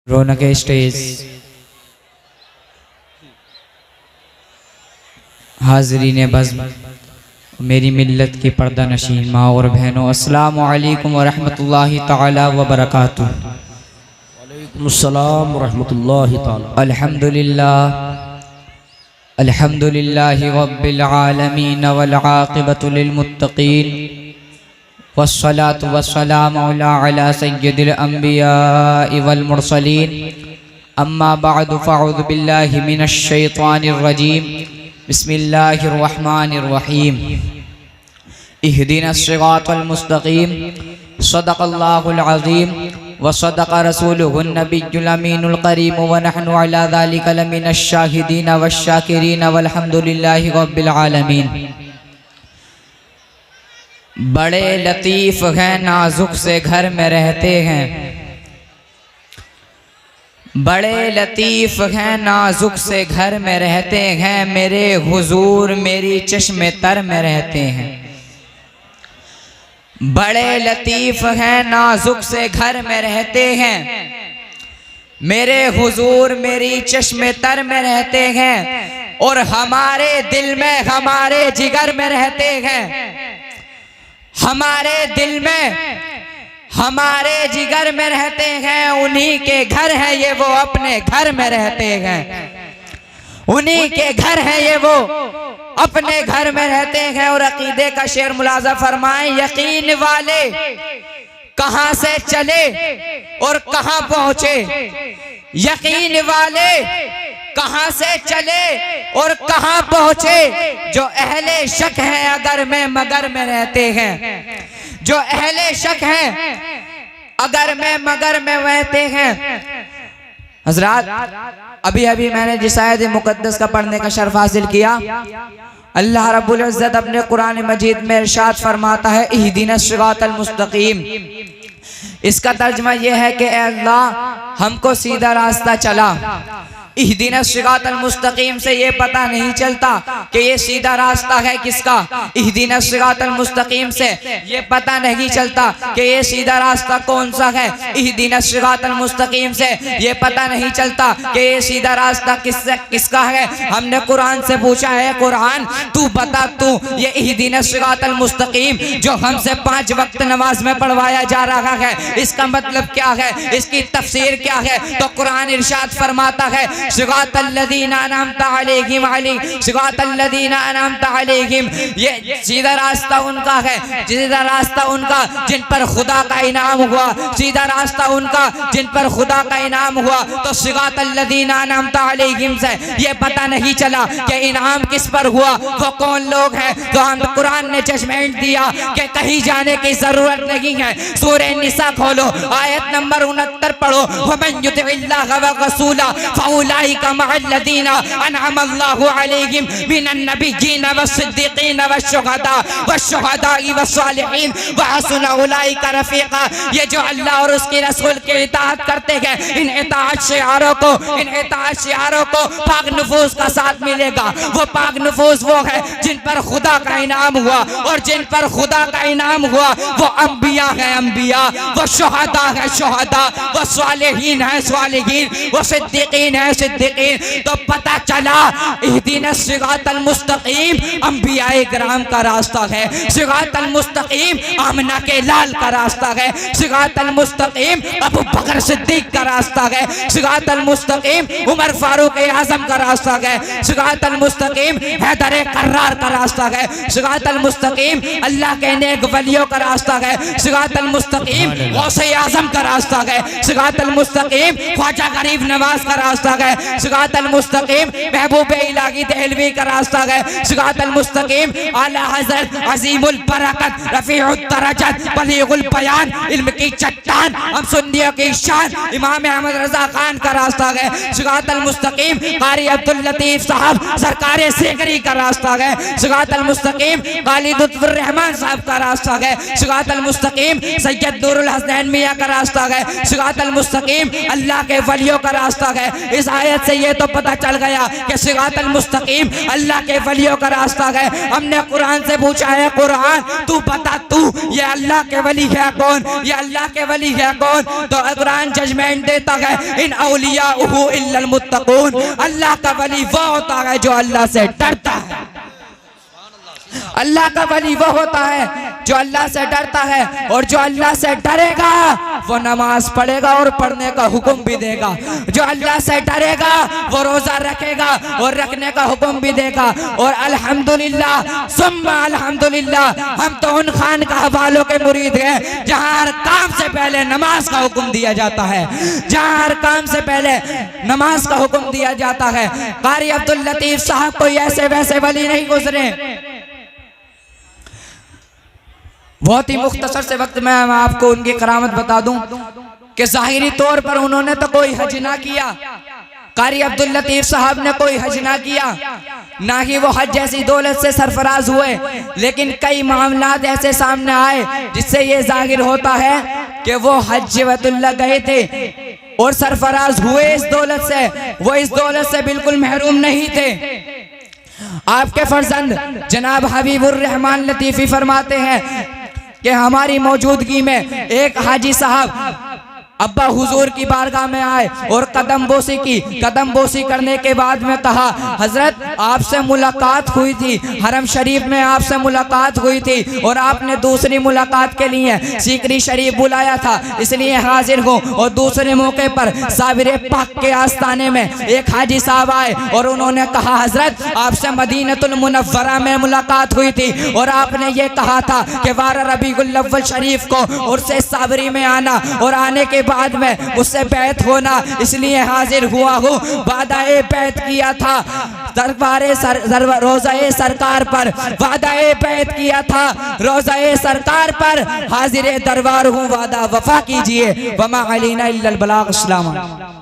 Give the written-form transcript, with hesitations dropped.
रौनक stage, हाज़रीन बज़्म, मेरी मिल्लत की पर्दा नशीन माँ और बहनों, अस्सलामु अलैकुम व रहमतुल्लाहि तआला व बरकातुहू। वालेकुम अस्सलाम व रहमतुल्लाहि तआला। अल्हम्दुलिल्लाह अल्हम्दुलिल्लाहि रब्बिल आलमीन वल आक़िबतु लिल मुत्तक़ीन वस्सलातु वस्सलामु अला सय्यिदिल अंबियाइ वल मुरसलीन। अम्मा बअदु फ़अऊज़ु बिल्लाहि मिनश शैतानिर रजीम। बिस्मिल्लाहिर रहमानिर रहीम। इहदिनस सिरातल मुस्तक़ीम। सदक़ल्लाहुल अज़ीम व सदक़ रसूलुहुन नबियुल अमीनुल करीम व नहनु अला ज़ालिका लमिनश शाहिदीन वश्शाकिरीन वल्हम्दुलिल्लाहि रब्बिल आलमीन। बड़े लतीफ़ हैं, नाजुक से घर में रहते हैं। बड़े लतीफ़ हैं, नाजुक से घर में रहते हैं। मेरे हुजूर मेरी चश्मे तर में रहते हैं। बड़े लतीफ़ हैं, नाजुक से घर में रहते हैं। मेरे हुजूर मेरी चश्मे तर में रहते हैं और हमारे दिल में, हमारे जिगर में रहते हैं। हमारे दिल में, हमारे जिगर में रहते हैं। उन्हीं के घर है ये, वो अपने घर में रहते हैं। उन्हीं के घर है ये, वो अपने घर में रहते हैं। और अकीदे का शेर मुलाजा फरमाएं, यकीन वाले कहां से चले और कहां पहुंचे। यकीन वाले कहां से चले और कहां पहुंचे। जो अहले शक हैं अगर में मगर में रहते हैं। जो अहले शक हैं अगर में मगर में रहते हैं। हजरात, अभी अभी मैंने जिस आयत मुकद्दस का पढ़ने का शर्फ हासिल किया, अल्लाह रब्बुल इज्जत अपने कुरान मजीद में इरशाद फरमाता है, इहदिनस सिरातल मुस्तकीम। इसका तर्जुमा यह है कि अल्लाह हमको सीधा रास्ता चला। इहदिनस सिरातल मुस्तकीम से ये पता नहीं चलता कि ये सीधा रास्ता है किसका। इहदिनस सिरातल मुस्तकीम से ये पता नहीं चलता कि ये सीधा रास्ता कौन सा है। इहदिनस सिरातल मुस्तकीम से ये पता नहीं चलता कि ये सीधा रास्ता किसका है। हमने कुरान से पूछा है, कुरान तू बता, तू ये इहदिनस सिरातल मुस्तकीम जो हमसे 5 वक्त नमाज में पढ़वाया जा रहा है, इसका मतलब क्या है, इसकी तफसीर क्या है। तो कुरान इरशाद फरमाता है, सिरातल लज़ीना अनअमता अलैहिम, सिरातल लज़ीना अनअमता अलैहिम, ये सीधा रास्ता उनका है, सीधा रास्ता उनका जिन पर खुदा का इनाम हुआ। सीधा रास्ता उनका जिन पर खुदा का इनाम हुआ। तो सिरातल लज़ीना अनअमता अलैहिम से ये पता नहीं चला कि इनाम किस पर हुआ, वो कौन लोग हैं। तो हम कुरान ने जजमेंट दिया कि कहीं जाने की जरूरत नहीं है। सूरह निसा खोलो, आयत नंबर 69 पढ़ो, वमन युतिइल्लाह व रसूला फउलाइका मअल्लज़ीना अनअमल्लाहु अलैहिम मिनन नबिय्यीन वस्सिद्दीक़ीन वश्शुहदाኢ वस्सालिहीन व हसुन उलाइका रफ़ीक़ा। ये जो अल्लाह और उसके रसूल की इताअत करते हैं, इन इताअत शिआरों को पाक नफूस का साथ मिलेगा। वो पाक नफूस वो है जिन पर खुदा का इनाम हुआ, और जिन पर खुदा का इनाम हुआ वो अंबिया है, अंबिया, वो शुहदा है, शुहदा, वो सालिहीन है, सालिहीन, वो सिद्दीकीन है, सिद्दीकीन। तो पता चला इहदिनस सिरातल मुस्तकीम अंबियाए किराम का रास्ता है। सिरातल मुस्तकीम आमना के लाल का रास्ता है। सिरातल मुस्तकीम अबू बकर सिद्दीक का रास्ता है। सिरातल मुस्तकीम उमर फारूक आजम का रास्ता है। सिरातल मुस्तकीम हैदर कर्रार का रास्ता है। सिरातल मुस्तकीम अल्लाह के नेक वलियों का रास्ता है। सिरातल मुस्तकीम गौसे आजम का रास्ता है। सिरातल मुस्तकीम ख्वाजा गरीब नवाज का रास्ता है। सिरातल मुस्तकीम महबूब इलाही देहलवी का रास्ता है। सिरातल मुस्तकीम आला हज़रत अज़ीमुल बरकत रफ़ीउद दरजत बलीगुल बयान इल्म की चट्टान हम सुन्नियों की शान इमाम अहमद रज़ा खान का रास्ता है। सिरातल मुस्तकीम कारी अब्दुल लतीफ़ साहब सरकारे सेगरी का रास्ता है। सिरातल मुस्तकीम खालिद लुत्फ़ुर रहमान साहब का रास्ता है। सिरातल मुस्तकीम सैयद नूरुल हसनैन मियां का रास्ता है। सिरातल मुस्तकीम अल्लाह के वलियों का रास्ता है। इस आयत से ये तो पता चल गया कि सिरातल मुस्तकीम अल्लाह के वलियों का रास्ता है। हमने कुरान से पूछा है, कुरान तू बता, तू ये अल्लाह के वली है कौन, ये अल्लाह के वली है कौन? तो कुरान जजमेंट देता है, इन औलियाउहु इल्लल मुत्तकून, अल्लाह का वली वो होता है जो अल्लाह से डरता है। अल्लाह का वली वो होता है जो अल्लाह से डरता है, और जो अल्लाह से डरेगा वो नमाज पढ़ेगा और पढ़ने का हुक्म भी देगा। जो अल्लाह से डरेगा वो रोजा रखेगा और रखने का हुक्म भी देगा। और अल्हम्दुलिल्लाह सुम्मा अल्हम्दुलिल्लाह, हम तो उन खानकाह वालों के मुरीद हैं जहाँ हर काम से पहले नमाज का हुक्म दिया जाता है, जहाँ हर काम से पहले नमाज का हुक्म दिया जाता है। कारी अब्दुल लतीफ साहब कोई ऐसे वैसे वली नहीं गुजरे। बहुत ही मुख्तसर से वक्त में मैं आपको उनकी करामत बता दूं कि ज़ाहिरी तौर पर उन्होंने तो कोई हज ना किया, कारी अब्दुल लतीफ साहब ने कोई हज ना किया, ना ही वो हज जैसी दौलत से सरफराज हुए, लेकिन कई मामलात ऐसे सामने आए जिससे ये जाहिर होता है कि वो हज बैतुल्लाह गए थे और सरफराज हुए इस दौलत से, वो इस दौलत से बिल्कुल महरूम नहीं थे। आपके फर्जंद जनाब हबीबुर रहमान लतीफ़ी फरमाते हैं कि हमारी मौजूदगी में एक हाजी साहब अब्बा हुजूर की बारगाह में आए और कदम बोसी की। कदम बोसी करने के बाद में कहा, हजरत आपसे मुलाकात हुई थी, हरम शरीफ में आपसे मुलाकात हुई थी और आपने दूसरी मुलाकात के लिए सीकरी शरीफ बुलाया था, इसलिए हाजिर हूँ। और दूसरे मौके पर साबिर पाक के आस्थाने में एक हाजी साहब आए और उन्होंने कहा, हजरत आपसे मदीनतुल मुनव्वरा में मुलाकात हुई थी और आपने ये कहा था कि 12 रबीउल अव्वल शरीफ को उर्से साबरी में आना और आने के बाद में उससे बैत होना, इसलिए हाजिर हुआ हूँ। वादा-ए बैत किया था रोज़ा-ए सरकार पर, वादा-ए बैत किया था रोज़ा-ए सरकार पर, हाजिर दरबार हूँ, वादा वफा कीजिए। वमा अलैना इल्लल बलाग। अस्सलाम।